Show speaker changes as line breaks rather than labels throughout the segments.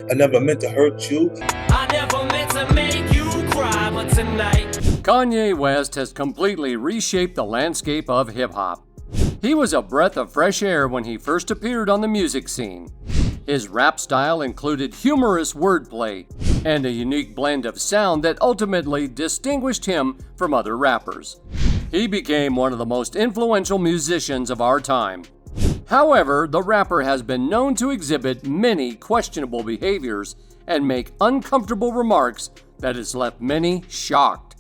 I never meant to hurt you.
I never meant to make you cry, but tonight.
Kanye West has completely reshaped the landscape of hip-hop. He was a breath of fresh air when he first appeared on the music scene. His rap style included humorous wordplay and a unique blend of sound that ultimately distinguished him from other rappers. He became one of the most influential musicians of our time. However, the rapper has been known to exhibit many questionable behaviors and make uncomfortable remarks that has left many shocked.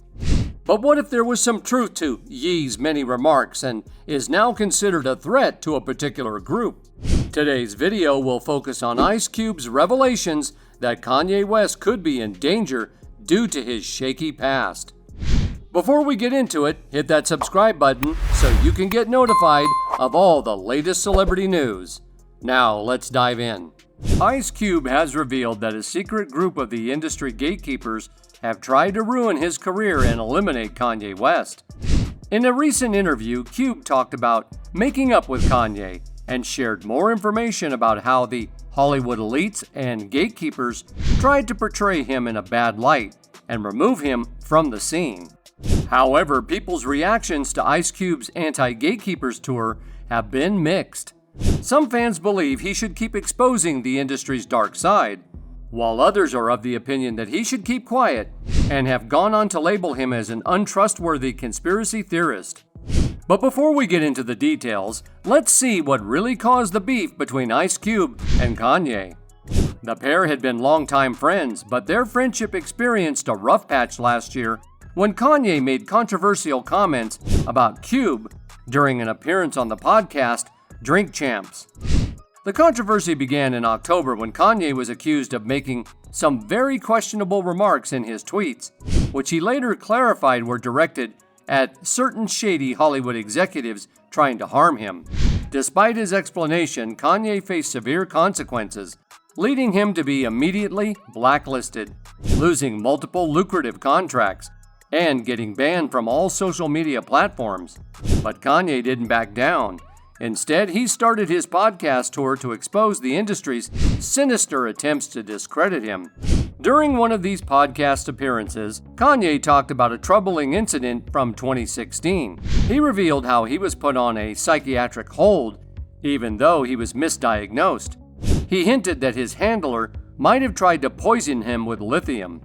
But what if there was some truth to Ye's many remarks and is now considered a threat to a particular group? Today's video will focus on Ice Cube's revelations that Kanye West could be in danger due to his shaky past. Before we get into it, hit that subscribe button so you can get notified of all the latest celebrity news. Now, let's dive in. Ice Cube has revealed that a secret group of the industry gatekeepers have tried to ruin his career and eliminate Kanye West. In a recent interview, Cube talked about making up with Kanye and shared more information about how the Hollywood elites and gatekeepers tried to portray him in a bad light and remove him from the scene. However, people's reactions to Ice Cube's anti-gatekeepers tour have been mixed. Some fans believe he should keep exposing the industry's dark side, while others are of the opinion that he should keep quiet and have gone on to label him as an untrustworthy conspiracy theorist. But before we get into the details, let's see what really caused the beef between Ice Cube and Kanye. The pair had been longtime friends, but their friendship experienced a rough patch last year when Kanye made controversial comments about Cube during an appearance on the podcast Drink Champs. The controversy began in October when Kanye was accused of making some very questionable remarks in his tweets, which he later clarified were directed at certain shady Hollywood executives trying to harm him. Despite his explanation, Kanye faced severe consequences, leading him to be immediately blacklisted, losing multiple lucrative contracts, and getting banned from all social media platforms. But Kanye didn't back down. Instead, he started his podcast tour to expose the industry's sinister attempts to discredit him. During one of these podcast appearances, Kanye talked about a troubling incident from 2016. He revealed how he was put on a psychiatric hold, even though he was misdiagnosed. He hinted that his handler might have tried to poison him with lithium,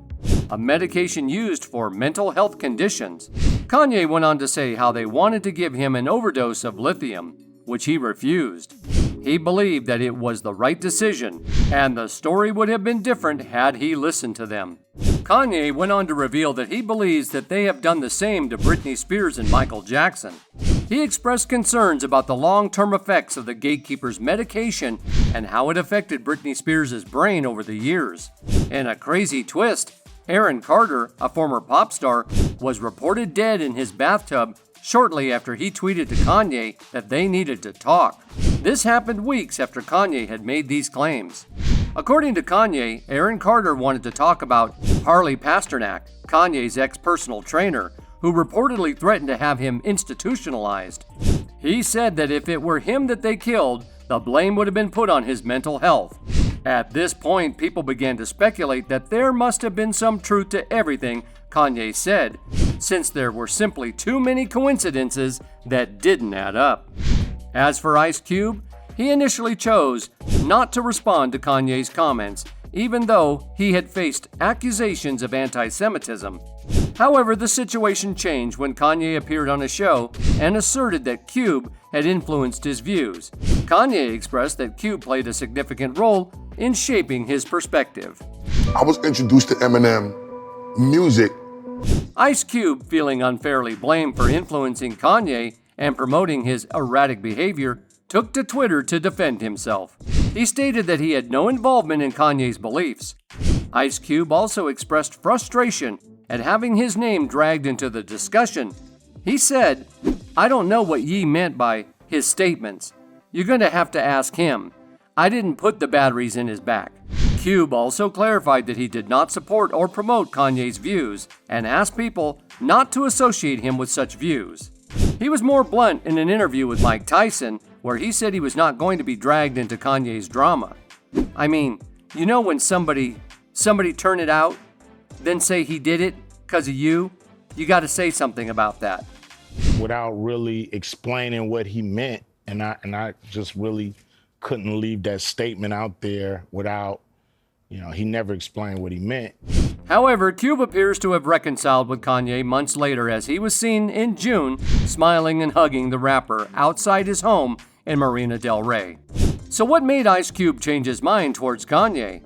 a medication used for mental health conditions. Kanye went on to say how they wanted to give him an overdose of lithium, which he refused. He believed that it was the right decision, and the story would have been different had he listened to them. Kanye went on to reveal that he believes that they have done the same to Britney Spears and Michael Jackson. He expressed concerns about the long-term effects of the gatekeepers' medication and how it affected Britney Spears' brain over the years. In a crazy twist, Aaron Carter, a former pop star, was reported dead in his bathtub shortly after he tweeted to Kanye that they needed to talk. This happened weeks after Kanye had made these claims. According to Kanye, Aaron Carter wanted to talk about Harley Pasternak, Kanye's ex-personal trainer, who reportedly threatened to have him institutionalized. He said that if it were him that they killed, the blame would have been put on his mental health. At this point, people began to speculate that there must have been some truth to everything Kanye said, since there were simply too many coincidences that didn't add up. As for Ice Cube, he initially chose not to respond to Kanye's comments, even though he had faced accusations of anti-Semitism. However, the situation changed when Kanye appeared on a show and asserted that Cube had influenced his views. Kanye expressed that Cube played a significant role in shaping his perspective.
I was introduced to Eminem music.
Ice Cube, feeling unfairly blamed for influencing Kanye and promoting his erratic behavior, took to Twitter to defend himself. He stated that he had no involvement in Kanye's beliefs. Ice Cube also expressed frustration at having his name dragged into the discussion. He said, "I don't know what Ye meant by his statements. You're going to have to ask him. I didn't put the batteries in his back." Cube also clarified that he did not support or promote Kanye's views and asked people not to associate him with such views. He was more blunt in an interview with Mike Tyson, where he said he was not going to be dragged into Kanye's drama. I mean, You know when somebody turn it out, then say he did it because of you? You got to say something about that.
Without really explaining what he meant, and I just really couldn't leave that statement out there without, he never explained what he meant.
However, Cube appears to have reconciled with Kanye months later as he was seen in June smiling and hugging the rapper outside his home in Marina del Rey. So what made Ice Cube change his mind towards Kanye?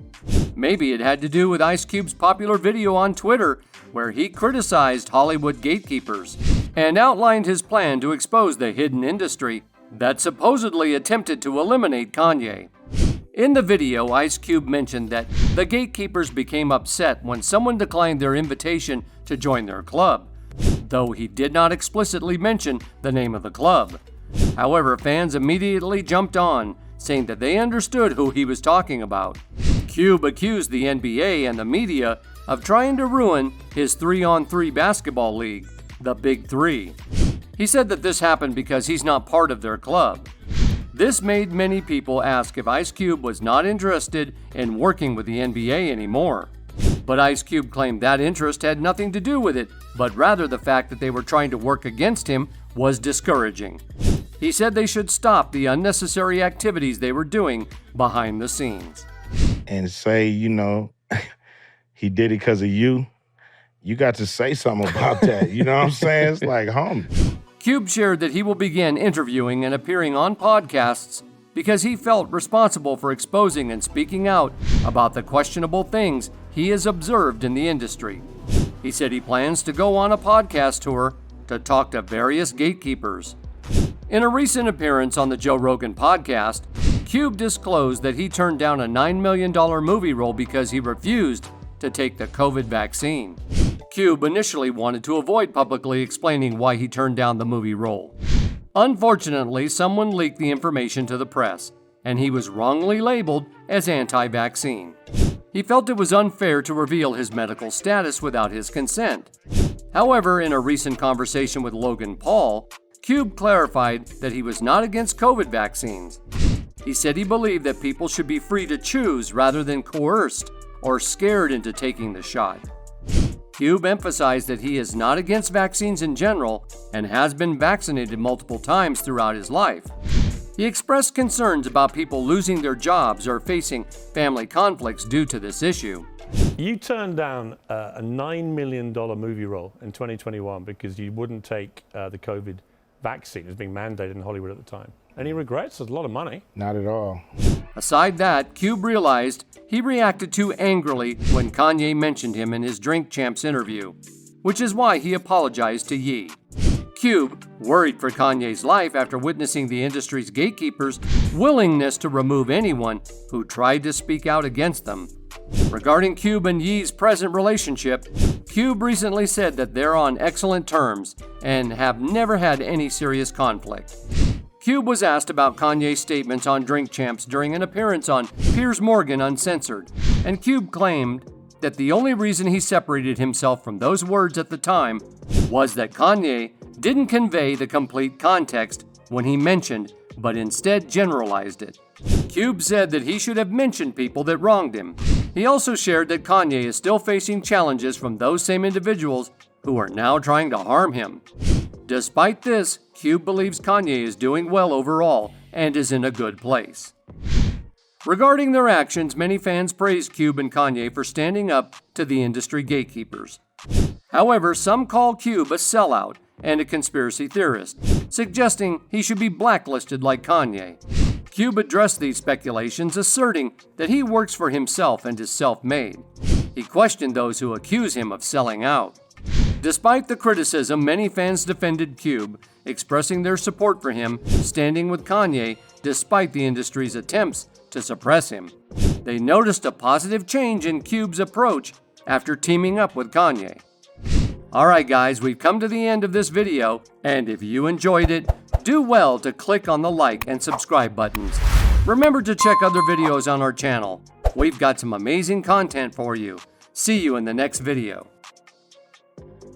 Maybe it had to do with Ice Cube's popular video on Twitter where he criticized Hollywood gatekeepers and outlined his plan to expose the hidden industry that supposedly attempted to eliminate Kanye. In the video, Ice Cube mentioned that the gatekeepers became upset when someone declined their invitation to join their club, though he did not explicitly mention the name of the club. However, fans immediately jumped on, saying that they understood who he was talking about. Cube accused the NBA and the media of trying to ruin his 3-on-3 basketball league, the Big Three. He said that this happened because he's not part of their club. This made many people ask if Ice Cube was not interested in working with the NBA anymore. But Ice Cube claimed that interest had nothing to do with it, but rather the fact that they were trying to work against him was discouraging. He said they should stop the unnecessary activities they were doing behind the scenes.
And say, he did it because of you. You got to say something about that. You know what I'm saying? It's like, homie.
Cube shared that he will begin interviewing and appearing on podcasts because he felt responsible for exposing and speaking out about the questionable things he has observed in the industry. He said he plans to go on a podcast tour to talk to various gatekeepers. In a recent appearance on the Joe Rogan podcast, Cube disclosed that he turned down a $9 million movie role because he refused to take the COVID vaccine. Cube initially wanted to avoid publicly explaining why he turned down the movie role. Unfortunately, someone leaked the information to the press, and he was wrongly labeled as anti-vaccine. He felt it was unfair to reveal his medical status without his consent. However, in a recent conversation with Logan Paul, Cube clarified that he was not against COVID vaccines. He said he believed that people should be free to choose rather than coerced or scared into taking the shot. Cube emphasized that he is not against vaccines in general and has been vaccinated multiple times throughout his life. He expressed concerns about people losing their jobs or facing family conflicts due to this issue.
You turned down a $9 million movie role in 2021 because you wouldn't take the COVID vaccine. It was being mandated in Hollywood at the time. Any regrets? It's a lot of money.
Not at all.
Aside that, Cube realized he reacted too angrily when Kanye mentioned him in his Drink Champs interview, which is why he apologized to Ye. Cube, worried for Kanye's life after witnessing the industry's gatekeepers' willingness to remove anyone who tried to speak out against them. Regarding Cube and Ye's present relationship, Cube recently said that they're on excellent terms and have never had any serious conflict. Cube was asked about Kanye's statements on Drink Champs during an appearance on Piers Morgan Uncensored, and Cube claimed that the only reason he separated himself from those words at the time was that Kanye didn't convey the complete context when he mentioned, but instead generalized it. Cube said that he should have mentioned people that wronged him. He also shared that Kanye is still facing challenges from those same individuals who are now trying to harm him. Despite this, Cube believes Kanye is doing well overall and is in a good place. Regarding their actions, many fans praised Cube and Kanye for standing up to the industry gatekeepers. However, some call Cube a sellout and a conspiracy theorist, suggesting he should be blacklisted like Kanye. Cube addressed these speculations, asserting that he works for himself and is self-made. He questioned those who accuse him of selling out. Despite the criticism, many fans defended Cube, expressing their support for him, standing with Kanye despite the industry's attempts to suppress him. They noticed a positive change in Cube's approach after teaming up with Kanye. Alright guys, we've come to the end of this video, and if you enjoyed it, do well to click on the like and subscribe buttons. Remember to check other videos on our channel. We've got some amazing content for you. See you in the next video.